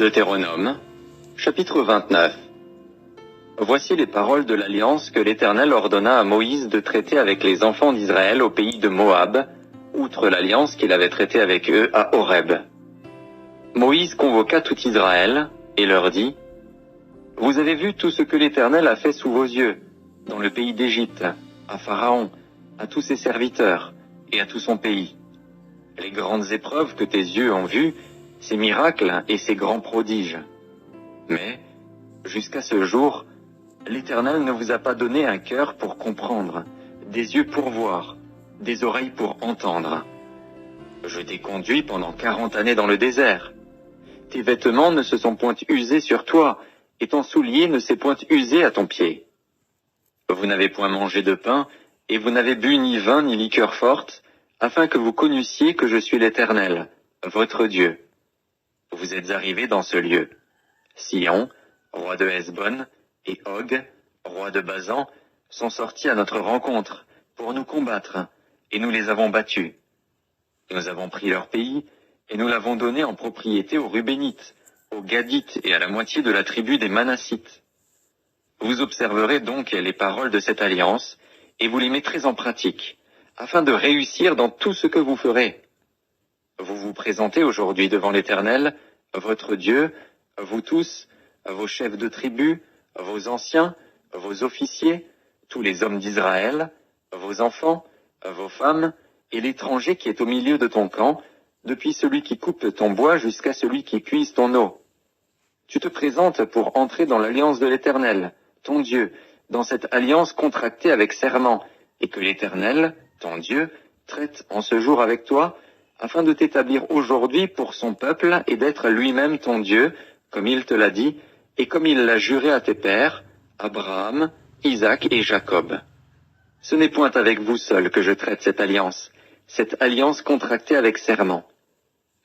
Deutéronome, chapitre 29. Voici les paroles de l'alliance que l'Éternel ordonna à Moïse de traiter avec les enfants d'Israël au pays de Moab, outre l'alliance qu'il avait traitée avec eux à Horeb. Moïse convoqua tout Israël et leur dit : Vous avez vu tout ce que l'Éternel a fait sous vos yeux, dans le pays d'Égypte, à Pharaon, à tous ses serviteurs et à tout son pays. Les grandes épreuves que tes yeux ont vues, ces miracles et ces grands prodiges. Mais, jusqu'à ce jour, l'Éternel ne vous a pas donné un cœur pour comprendre, des yeux pour voir, des oreilles pour entendre. Je t'ai conduit pendant 40 années dans le désert. Tes vêtements ne se sont point usés sur toi, et ton soulier ne s'est point usé à ton pied. Vous n'avez point mangé de pain, et vous n'avez bu ni vin ni liqueur forte, afin que vous connussiez que je suis l'Éternel, votre Dieu. Vous êtes arrivés dans ce lieu. Sihon, roi de Hesbon, et Og, roi de Basan, sont sortis à notre rencontre pour nous combattre, et nous les avons battus. Nous avons pris leur pays, et nous l'avons donné en propriété aux Rubénites, aux Gadites et à la moitié de la tribu des Manassites. Vous observerez donc les paroles de cette alliance, et vous les mettrez en pratique, afin de réussir dans tout ce que vous ferez. Vous vous présentez aujourd'hui devant l'Éternel, votre Dieu, vous tous, vos chefs de tribu, vos anciens, vos officiers, tous les hommes d'Israël, vos enfants, vos femmes, et l'étranger qui est au milieu de ton camp, depuis celui qui coupe ton bois jusqu'à celui qui puise ton eau. Tu te présentes pour entrer dans l'alliance de l'Éternel, ton Dieu, dans cette alliance contractée avec serment, et que l'Éternel, ton Dieu, traite en ce jour avec toi, afin de t'établir aujourd'hui pour son peuple et d'être lui-même ton Dieu, comme il te l'a dit, et comme il l'a juré à tes pères, Abraham, Isaac et Jacob. Ce n'est point avec vous seuls que je traite cette alliance contractée avec serment.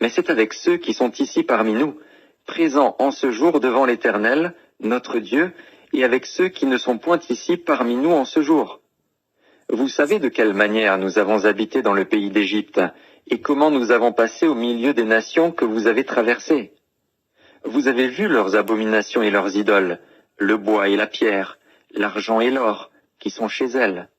Mais c'est avec ceux qui sont ici parmi nous, présents en ce jour devant l'Éternel, notre Dieu, et avec ceux qui ne sont point ici parmi nous en ce jour. Vous savez de quelle manière nous avons habité dans le pays d'Égypte, et comment nous avons passé au milieu des nations que vous avez traversées. Vous avez vu leurs abominations et leurs idoles, le bois et la pierre, l'argent et l'or, qui sont chez elles.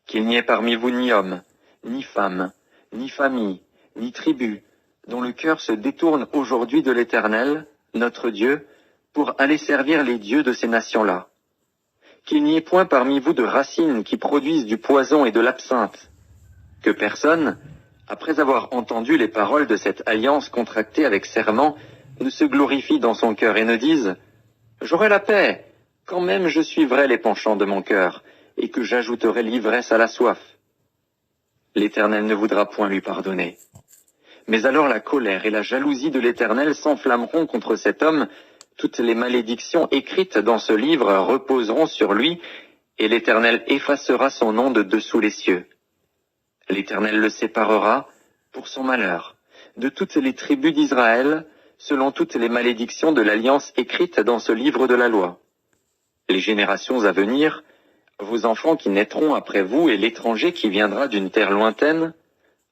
Qu'il n'y ait parmi vous ni homme, ni femme, ni famille, ni tribu, dont le cœur se détourne aujourd'hui de l'Éternel, notre Dieu, pour aller servir les dieux de ces nations-là. Qu'il n'y ait point parmi vous de racines qui produisent du poison et de l'absinthe. Que personne, après avoir entendu les paroles de cette alliance contractée avec serment, ne se glorifie dans son cœur et ne dise « J'aurai la paix, quand même je suivrai les penchants de mon cœur, et que j'ajouterai l'ivresse à la soif. » L'Éternel ne voudra point lui pardonner. Mais alors la colère et la jalousie de l'Éternel s'enflammeront contre cet homme, toutes les malédictions écrites dans ce livre reposeront sur lui, et l'Éternel effacera son nom de dessous les cieux. L'Éternel le séparera, pour son malheur, de toutes les tribus d'Israël, selon toutes les malédictions de l'alliance écrite dans ce livre de la loi. Les générations à venir, vos enfants qui naîtront après vous et l'étranger qui viendra d'une terre lointaine,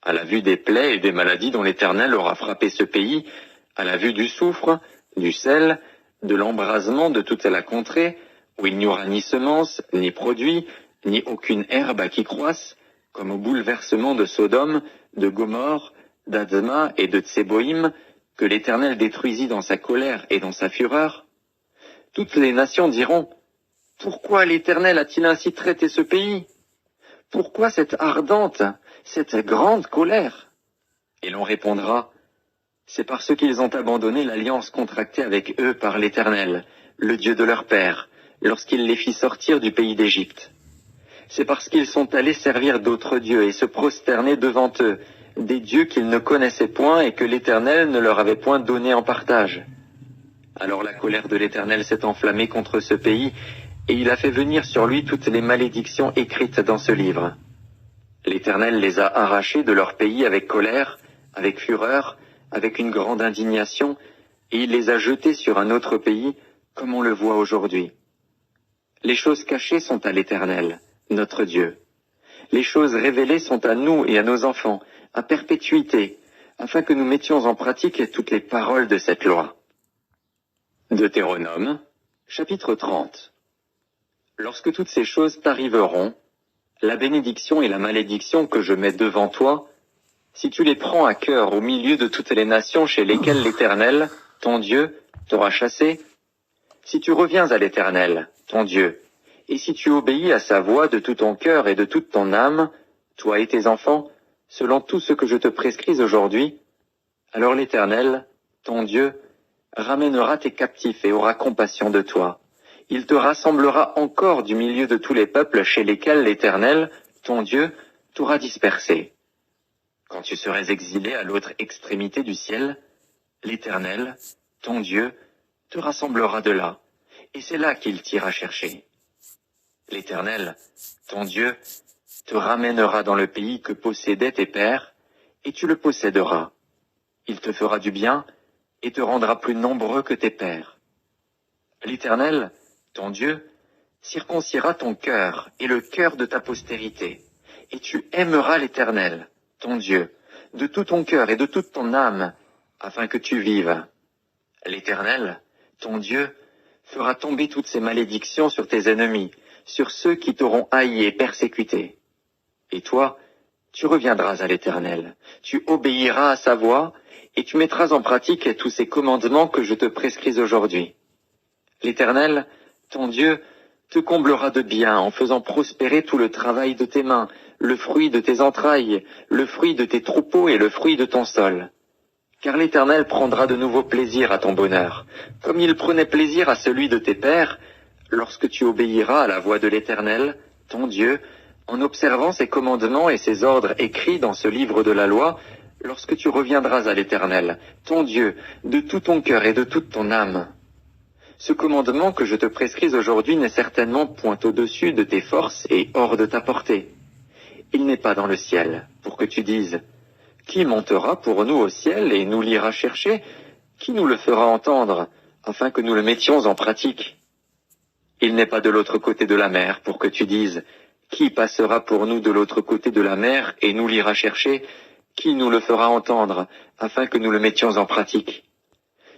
à la vue des plaies et des maladies dont l'Éternel aura frappé ce pays, à la vue du soufre, du sel, de l'embrasement de toute la contrée, où il n'y aura ni semence, ni produit, ni aucune herbe qui croisse, comme au bouleversement de Sodome, de Gomorrhe, d'Adma et de Tseboïm, que l'Éternel détruisit dans sa colère et dans sa fureur. Toutes les nations diront : Pourquoi l'Éternel a-t-il ainsi traité ce pays ? Pourquoi cette ardente, cette grande colère ? Et l'on répondra : C'est parce qu'ils ont abandonné l'alliance contractée avec eux par l'Éternel, le Dieu de leur père, lorsqu'il les fit sortir du pays d'Égypte. C'est parce qu'ils sont allés servir d'autres dieux et se prosterner devant eux, des dieux qu'ils ne connaissaient point et que l'Éternel ne leur avait point donné en partage. Alors la colère de l'Éternel s'est enflammée contre ce pays, et il a fait venir sur lui toutes les malédictions écrites dans ce livre. L'Éternel les a arrachés de leur pays avec colère, avec fureur, avec une grande indignation, et il les a jetés sur un autre pays, comme on le voit aujourd'hui. Les choses cachées sont à l'Éternel, notre Dieu. Les choses révélées sont à nous et à nos enfants, à perpétuité, afin que nous mettions en pratique toutes les paroles de cette loi. Deutéronome, chapitre 30. Lorsque toutes ces choses t'arriveront, la bénédiction et la malédiction que je mets devant toi, si tu les prends à cœur au milieu de toutes les nations chez lesquelles l'Éternel, ton Dieu, t'aura chassé, si tu reviens à l'Éternel, ton Dieu, et si tu obéis à sa voix de tout ton cœur et de toute ton âme, toi et tes enfants, selon tout ce que je te prescris aujourd'hui, alors l'Éternel, ton Dieu, ramènera tes captifs et aura compassion de toi. Il te rassemblera encore du milieu de tous les peuples chez lesquels l'Éternel, ton Dieu, t'aura dispersé. Quand tu serais exilé à l'autre extrémité du ciel, l'Éternel, ton Dieu, te rassemblera de là, et c'est là qu'il t'ira chercher. L'Éternel, ton Dieu, te ramènera dans le pays que possédaient tes pères, et tu le posséderas. Il te fera du bien, et te rendra plus nombreux que tes pères. L'Éternel, ton Dieu, circoncira ton cœur et le cœur de ta postérité, et tu aimeras l'Éternel, ton Dieu, de tout ton cœur et de toute ton âme, afin que tu vives. L'Éternel, ton Dieu, fera tomber toutes ces malédictions sur tes ennemis, sur ceux qui t'auront haï et persécuté. Et toi, tu reviendras à l'Éternel, tu obéiras à sa voix, et tu mettras en pratique tous ces commandements que je te prescris aujourd'hui. L'Éternel, ton Dieu, te comblera de bien en faisant prospérer tout le travail de tes mains, le fruit de tes entrailles, le fruit de tes troupeaux et le fruit de ton sol. Car l'Éternel prendra de nouveau plaisir à ton bonheur, comme il prenait plaisir à celui de tes pères, lorsque tu obéiras à la voix de l'Éternel, ton Dieu, en observant ses commandements et ses ordres écrits dans ce livre de la loi, lorsque tu reviendras à l'Éternel, ton Dieu, de tout ton cœur et de toute ton âme. Ce commandement que je te prescris aujourd'hui n'est certainement point au-dessus de tes forces et hors de ta portée. Il n'est pas dans le ciel, pour que tu dises, « Qui montera pour nous au ciel et nous l'ira chercher? Qui nous le fera entendre, afin que nous le mettions en pratique ?» Il n'est pas de l'autre côté de la mer, pour que tu dises, « Qui passera pour nous de l'autre côté de la mer et nous l'ira chercher? Qui nous le fera entendre, afin que nous le mettions en pratique ?»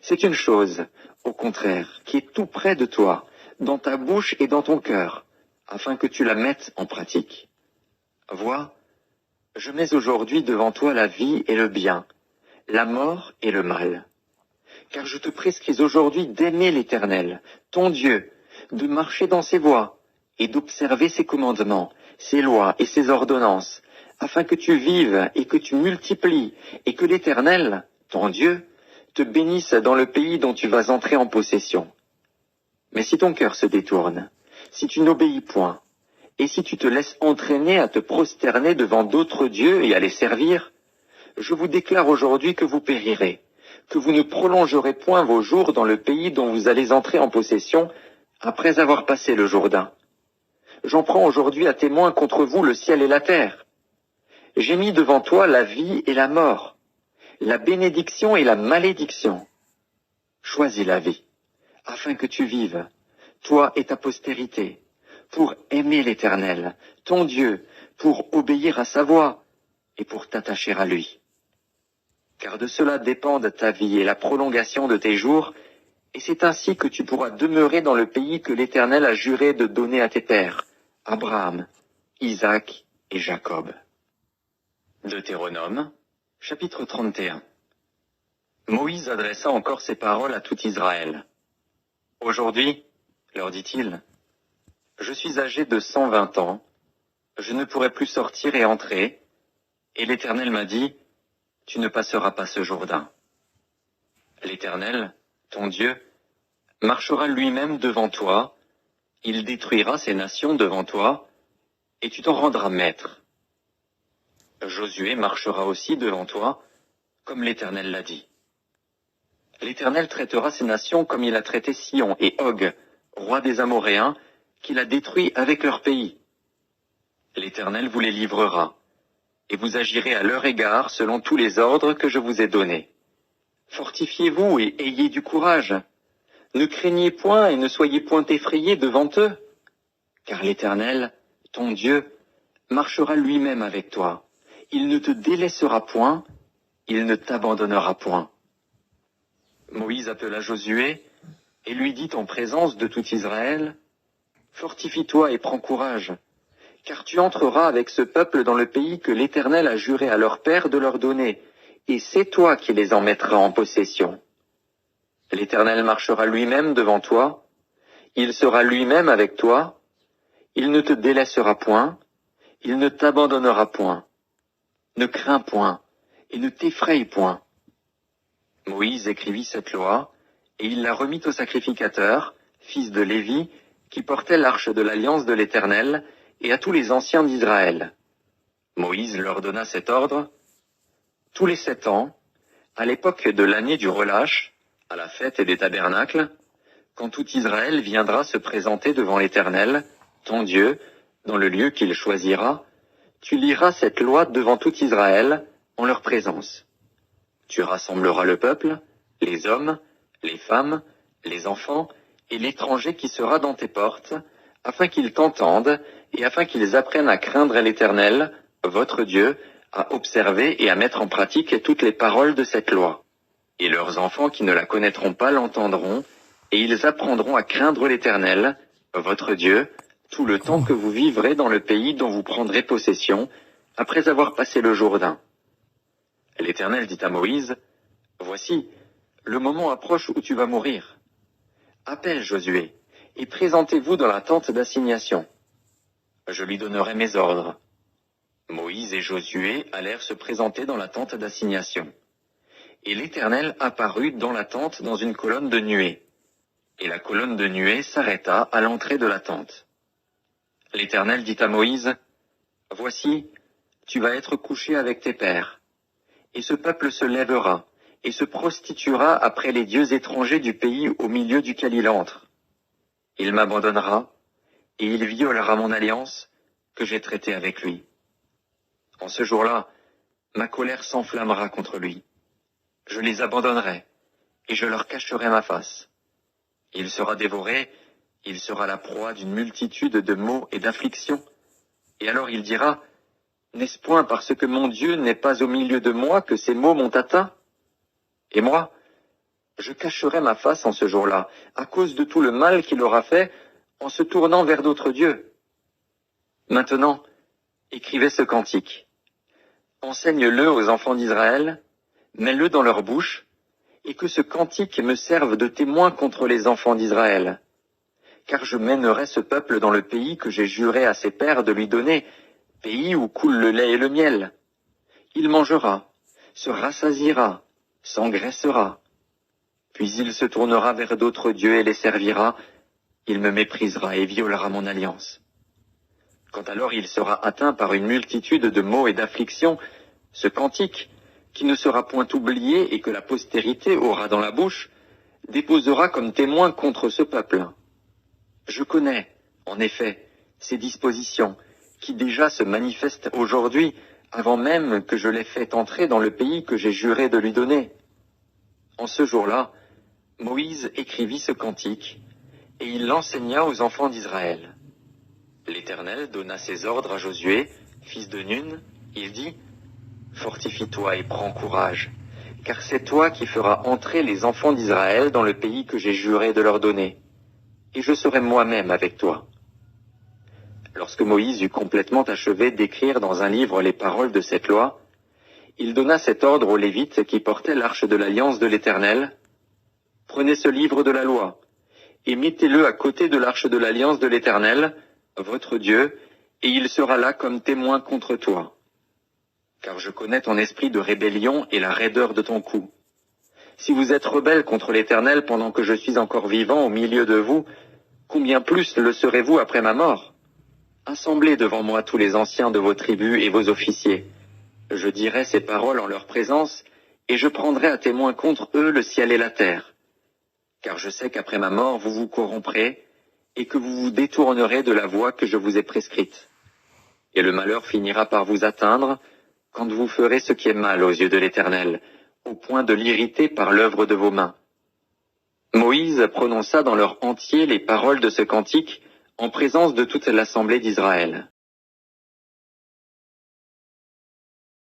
C'est une chose, au contraire, qui est tout près de toi, dans ta bouche et dans ton cœur, afin que tu la mettes en pratique. Vois, je mets aujourd'hui devant toi la vie et le bien, la mort et le mal. Car je te prescris aujourd'hui d'aimer l'Éternel, ton Dieu, de marcher dans ses voies, et d'observer ses commandements, ses lois et ses ordonnances, afin que tu vives et que tu multiplies, et que l'Éternel, ton Dieu, te bénisse dans le pays dont tu vas entrer en possession. Mais si ton cœur se détourne, si tu n'obéis point, et si tu te laisses entraîner à te prosterner devant d'autres dieux et à les servir, je vous déclare aujourd'hui que vous périrez, que vous ne prolongerez point vos jours dans le pays dont vous allez entrer en possession après avoir passé le Jourdain. J'en prends aujourd'hui à témoin contre vous le ciel et la terre. J'ai mis devant toi la vie et la mort, la bénédiction et la malédiction. Choisis la vie, afin que tu vives, toi et ta postérité, pour aimer l'Éternel, ton Dieu, pour obéir à sa voix, et pour t'attacher à lui. Car de cela dépendent ta vie et la prolongation de tes jours, et c'est ainsi que tu pourras demeurer dans le pays que l'Éternel a juré de donner à tes pères, Abraham, Isaac et Jacob. Deutéronome, chapitre 31. Moïse adressa encore ces paroles à tout Israël. « Aujourd'hui, leur dit-il, je suis âgé de 120 ans, je ne pourrai plus sortir et entrer, et l'Éternel m'a dit, tu ne passeras pas ce Jourdain. L'Éternel, ton Dieu, marchera lui-même devant toi, il détruira ces nations devant toi, et tu t'en rendras maître. Josué marchera aussi devant toi, comme l'Éternel l'a dit. L'Éternel traitera ces nations comme il a traité Sion et Og, roi des Amoréens, qu'il a détruits avec leur pays. L'Éternel vous les livrera, et vous agirez à leur égard selon tous les ordres que je vous ai donnés. Fortifiez-vous et ayez du courage. Ne craignez point et ne soyez point effrayés devant eux, car l'Éternel, ton Dieu, marchera lui-même avec toi. Il ne te délaissera point, il ne t'abandonnera point. Moïse appela Josué, et lui dit en présence de tout Israël, « Fortifie-toi et prends courage, car tu entreras avec ce peuple dans le pays que l'Éternel a juré à leur père de leur donner, et c'est toi qui les en mettras en possession. L'Éternel marchera lui-même devant toi, il sera lui-même avec toi, il ne te délaissera point, il ne t'abandonnera point. Ne crains point, et ne t'effraie point. » Moïse écrivit cette loi, et il la remit au sacrificateur, fils de Lévi, qui portait l'arche de l'alliance de l'Éternel, et à tous les anciens d'Israël. Moïse leur donna cet ordre: tous les 7 ans, à l'époque de l'année du relâche, à la fête des tabernacles, quand tout Israël viendra se présenter devant l'Éternel, ton Dieu, dans le lieu qu'il choisira, tu liras cette loi devant tout Israël, en leur présence. Tu rassembleras le peuple, les hommes, les femmes, les enfants, et l'étranger qui sera dans tes portes, afin qu'ils t'entendent, et afin qu'ils apprennent à craindre l'Éternel, votre Dieu, à observer et à mettre en pratique toutes les paroles de cette loi. Et leurs enfants qui ne la connaîtront pas l'entendront, et ils apprendront à craindre l'Éternel, votre Dieu, tout le temps que vous vivrez dans le pays dont vous prendrez possession, après avoir passé le Jourdain. L'Éternel dit à Moïse, « Voici, le moment approche où tu vas mourir. Appelle Josué, et présentez-vous dans la tente d'assignation. Je lui donnerai mes ordres. » Moïse et Josué allèrent se présenter dans la tente d'assignation. Et l'Éternel apparut dans la tente dans une colonne de nuée. Et la colonne de nuée s'arrêta à l'entrée de la tente. L'Éternel dit à Moïse, « Voici, tu vas être couché avec tes pères. Et ce peuple se lèvera, et se prostituera après les dieux étrangers du pays au milieu duquel il entre. Il m'abandonnera, et il violera mon alliance que j'ai traitée avec lui. En ce jour-là, ma colère s'enflammera contre lui. Je les abandonnerai, et je leur cacherai ma face. Il sera dévoré, il sera la proie d'une multitude de maux et d'afflictions. Et alors il dira, « N'est-ce point parce que mon Dieu n'est pas au milieu de moi que ces maux m'ont atteint? Et moi, je cacherai ma face en ce jour-là, à cause de tout le mal qu'il aura fait en se tournant vers d'autres dieux. Maintenant, écrivez ce cantique. Enseigne-le aux enfants d'Israël, mets-le dans leur bouche, et que ce cantique me serve de témoin contre les enfants d'Israël. Car je mènerai ce peuple dans le pays que j'ai juré à ses pères de lui donner, pays où coule le lait et le miel. Il mangera, se rassasiera, s'engraissera. Puis il se tournera vers d'autres dieux et les servira, il me méprisera et violera mon alliance. Quand alors il sera atteint par une multitude de maux et d'afflictions, ce cantique, qui ne sera point oublié et que la postérité aura dans la bouche, déposera comme témoin contre ce peuple. Je connais, en effet, ces dispositions, qui déjà se manifestent aujourd'hui, avant même que je l'ai fait entrer dans le pays que j'ai juré de lui donner. En ce jour-là, Moïse écrivit ce cantique, et il l'enseigna aux enfants d'Israël. L'Éternel donna ses ordres à Josué, fils de Nun. Il dit, « Fortifie-toi et prends courage, car c'est toi qui feras entrer les enfants d'Israël dans le pays que j'ai juré de leur donner, et je serai moi-même avec toi. » Lorsque Moïse eut complètement achevé d'écrire dans un livre les paroles de cette loi, il donna cet ordre aux Lévites qui portaient l'arche de l'alliance de l'Éternel. « Prenez ce livre de la loi, et mettez-le à côté de l'arche de l'alliance de l'Éternel, votre Dieu, et il sera là comme témoin contre toi. Car je connais ton esprit de rébellion et la raideur de ton cou. Si vous êtes rebelles contre l'Éternel pendant que je suis encore vivant au milieu de vous, combien plus le serez-vous après ma mort? Assemblez devant moi tous les anciens de vos tribus et vos officiers. Je dirai ces paroles en leur présence, et je prendrai à témoin contre eux le ciel et la terre. Car je sais qu'après ma mort vous vous corromprez, et que vous vous détournerez de la voie que je vous ai prescrite. Et le malheur finira par vous atteindre, quand vous ferez ce qui est mal aux yeux de l'Éternel, au point de l'irriter par l'œuvre de vos mains. » Moïse prononça dans leur entier les paroles de ce cantique, en présence de toute l'assemblée d'Israël.